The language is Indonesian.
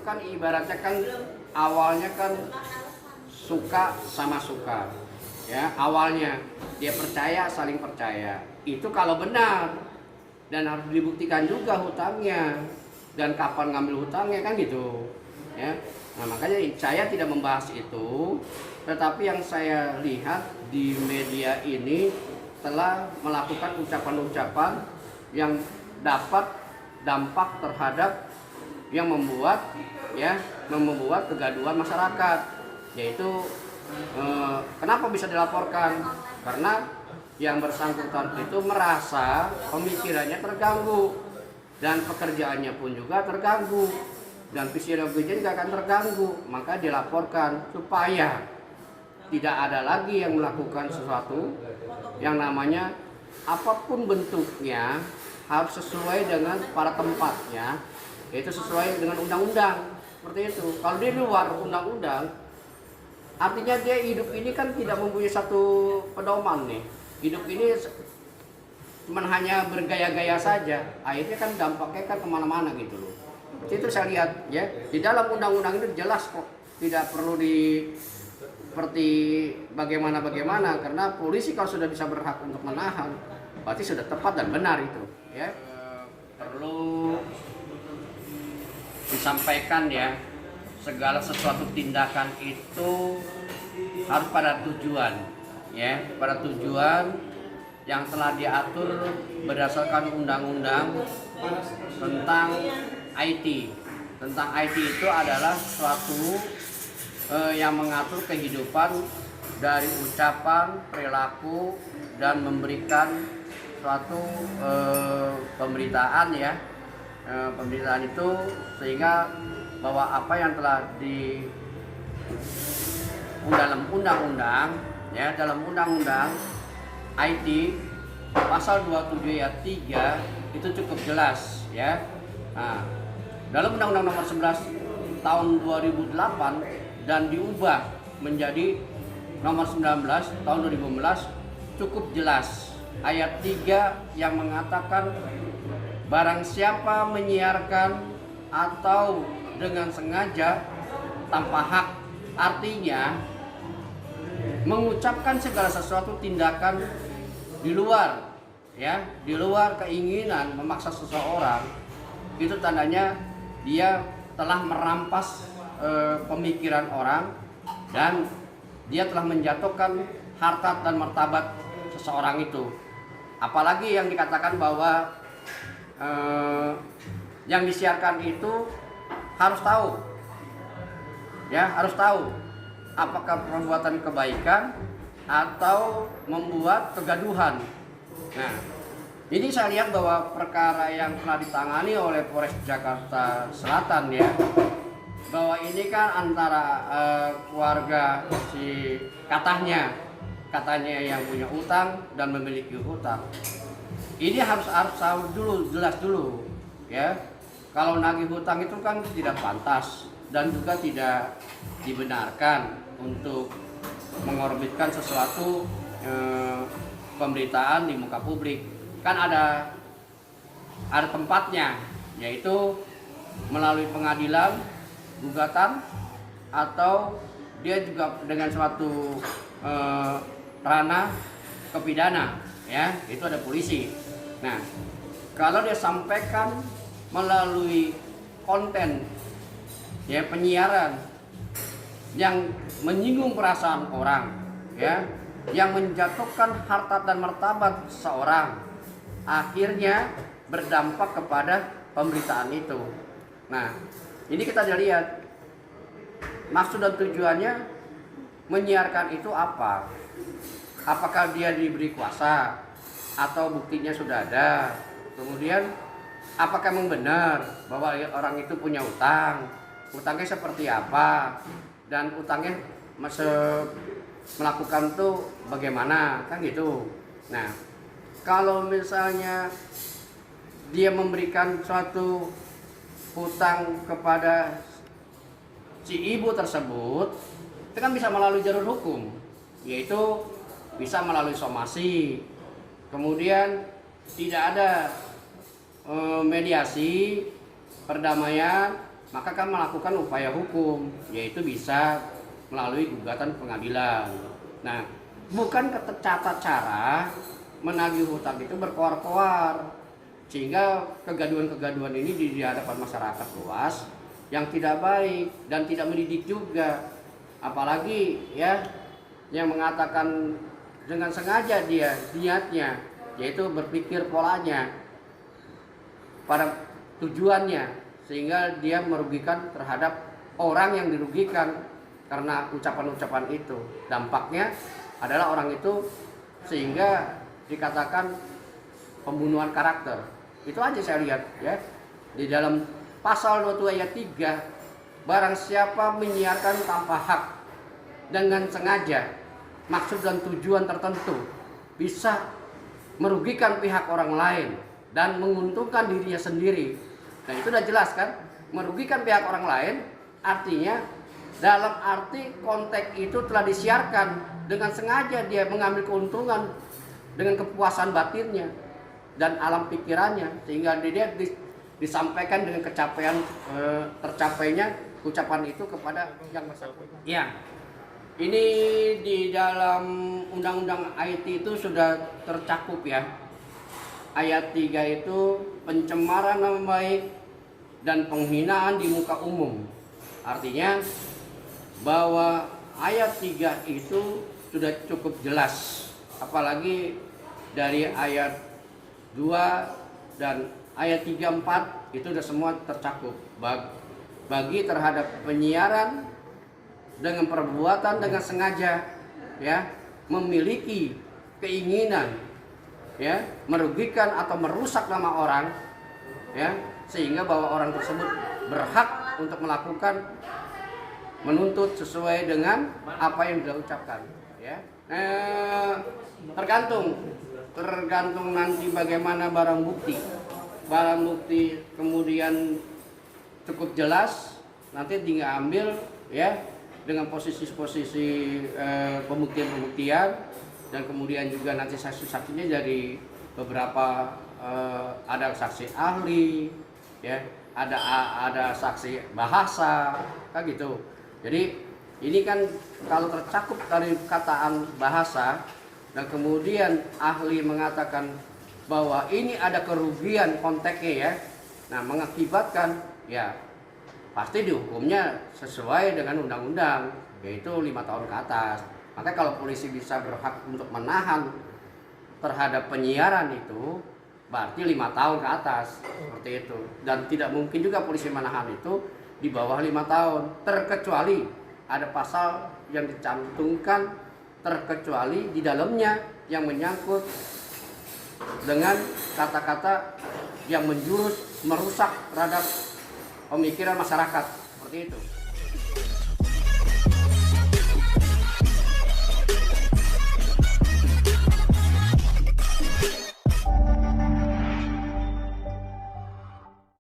kan ibaratnya kan awalnya kan suka sama suka, ya awalnya dia percaya, saling percaya. Itu kalau benar, dan harus dibuktikan juga hutangnya dan kapan ngambil hutangnya kan gitu, ya. Nah makanya saya tidak membahas itu, tetapi yang saya lihat di media ini telah melakukan ucapan-ucapan yang dapat dampak terhadap yang membuat kegaduhan masyarakat, yaitu kenapa bisa dilaporkan, karena yang bersangkutan itu merasa pemikirannya terganggu dan pekerjaannya pun juga terganggu dan fisiologinya juga akan terganggu, maka dilaporkan supaya tidak ada lagi yang melakukan sesuatu yang namanya apapun bentuknya harus sesuai dengan pada tempatnya, yaitu sesuai dengan undang-undang. Seperti itu. Kalau di luar undang-undang, artinya dia hidup ini kan tidak mempunyai satu pedoman nih. Hidup ini cuma hanya bergaya-gaya saja. Akhirnya kan dampaknya kan kemana-mana gitu loh. Itu saya lihat ya. Di dalam undang-undang itu jelas kok. Tidak perlu seperti bagaimana, karena polisi kalau sudah bisa berhak untuk menahan, berarti sudah tepat dan benar itu. Ya. Perlu disampaikan ya, segala sesuatu tindakan itu harus pada tujuan, ya, pada tujuan yang telah diatur berdasarkan undang-undang tentang IT. Tentang IT itu adalah suatu yang mengatur kehidupan dari ucapan, perilaku, dan memberikan suatu pemberitaan ya. Pemberitaan itu sehingga bahwa apa yang telah di dalam undang-undang ya, dalam undang-undang IT pasal 27 ayat 3 itu cukup jelas ya. Nah, dalam undang-undang nomor 11 tahun 2008 dan diubah menjadi nomor 19 tahun 2011 cukup jelas ayat 3 yang mengatakan barang siapa menyiarkan atau dengan sengaja tanpa hak, artinya mengucapkan segala sesuatu tindakan di luar ya, di luar keinginan memaksa seseorang, itu tandanya dia telah merampas pemikiran orang dan dia telah menjatuhkan harkat dan martabat seseorang itu. Apalagi yang dikatakan bahwa yang disiarkan itu harus tahu ya, harus tahu apakah perbuatan kebaikan atau membuat kegaduhan. Nah, ini saya lihat bahwa perkara yang telah ditangani oleh Polres Jakarta Selatan ya, bahwa ini kan antara keluarga si katanya yang punya utang dan memiliki utang. Ini harus tahu dulu, jelas dulu ya. Kalau nagih hutang itu kan tidak pantas dan juga tidak dibenarkan untuk mengorbitkan sesuatu pemberitaan di muka publik. Kan ada tempatnya, yaitu melalui pengadilan, gugatan, atau dia juga dengan suatu ranah kepidana ya, itu ada polisi. Nah, kalau dia sampaikan melalui konten ya, penyiaran yang menyinggung perasaan orang ya, yang menjatuhkan harkat dan martabat seseorang, akhirnya berdampak kepada pemberitaan itu. Nah, ini kita lihat maksud dan tujuannya menyiarkan itu apa? Apakah dia diberi kuasa atau buktinya sudah ada? Kemudian apakah memang benar bahwa orang itu punya utang? Utangnya seperti apa? Dan utangnya melakukan itu bagaimana? Kan gitu. Nah, kalau misalnya dia memberikan suatu hutang kepada si ibu tersebut, itu kan bisa melalui jalur hukum, yaitu bisa melalui somasi. Kemudian tidak ada mediasi, perdamaian, maka kan melakukan upaya hukum, yaitu bisa melalui gugatan pengadilan. Nah, bukan tata cara menagih hutang itu berkoar-koar, sehingga kegaduhan-kegaduhan ini di hadapan masyarakat luas yang tidak baik dan tidak mendidik juga. Apalagi ya yang mengatakan dengan sengaja dia niatnya, yaitu berpikir polanya pada tujuannya, sehingga dia merugikan terhadap orang yang dirugikan karena ucapan-ucapan itu. Dampaknya adalah orang itu sehingga dikatakan pembunuhan karakter. Itu aja saya lihat ya. Di dalam pasal 22 ayat 3, barang siapa menyiarkan tanpa hak dengan sengaja, maksud dan tujuan tertentu, bisa merugikan pihak orang lain dan menguntungkan dirinya sendiri. Nah, itu udah jelas kan? Merugikan pihak orang lain artinya dalam arti konteks itu telah disiarkan dengan sengaja, dia mengambil keuntungan dengan kepuasan batinnya dan alam pikirannya, sehingga dia disampaikan dengan tercapainya ucapan itu kepada yang bersangkutan. Ya, ini di dalam undang-undang IT itu sudah tercakup ya. Ayat 3 itu pencemaran nama baik dan penghinaan di muka umum. Artinya bahwa ayat 3 itu sudah cukup jelas, apalagi dari ayat 2 dan ayat 3, 4 itu sudah semua tercakup. Bagi terhadap penyiaran dengan perbuatan dengan sengaja ya, memiliki keinginan ya merugikan atau merusak nama orang ya, sehingga bahwa orang tersebut berhak untuk melakukan menuntut sesuai dengan apa yang dia ucapkan ya. Tergantung nanti bagaimana barang bukti kemudian cukup jelas, nanti tinggal ambil ya dengan posisi-posisi pembuktian dan kemudian juga nanti saksi-saksinya dari beberapa ada saksi ahli ya, ada saksi bahasa kan gitu. Jadi ini kan kalau tercakup dari kataan bahasa dan kemudian ahli mengatakan bahwa ini ada kerugian konteksnya ya, nah mengakibatkan ya pasti dihukumnya sesuai dengan undang-undang, yaitu 5 tahun ke atas. Maka kalau polisi bisa berhak untuk menahan terhadap penyiaran itu berarti 5 tahun ke atas, seperti itu. Dan tidak mungkin juga polisi menahan itu di bawah 5 tahun, terkecuali ada pasal yang dicantumkan terkecuali di dalamnya yang menyangkut dengan kata-kata yang menjurus merusak terhadap pemikiran masyarakat, seperti itu.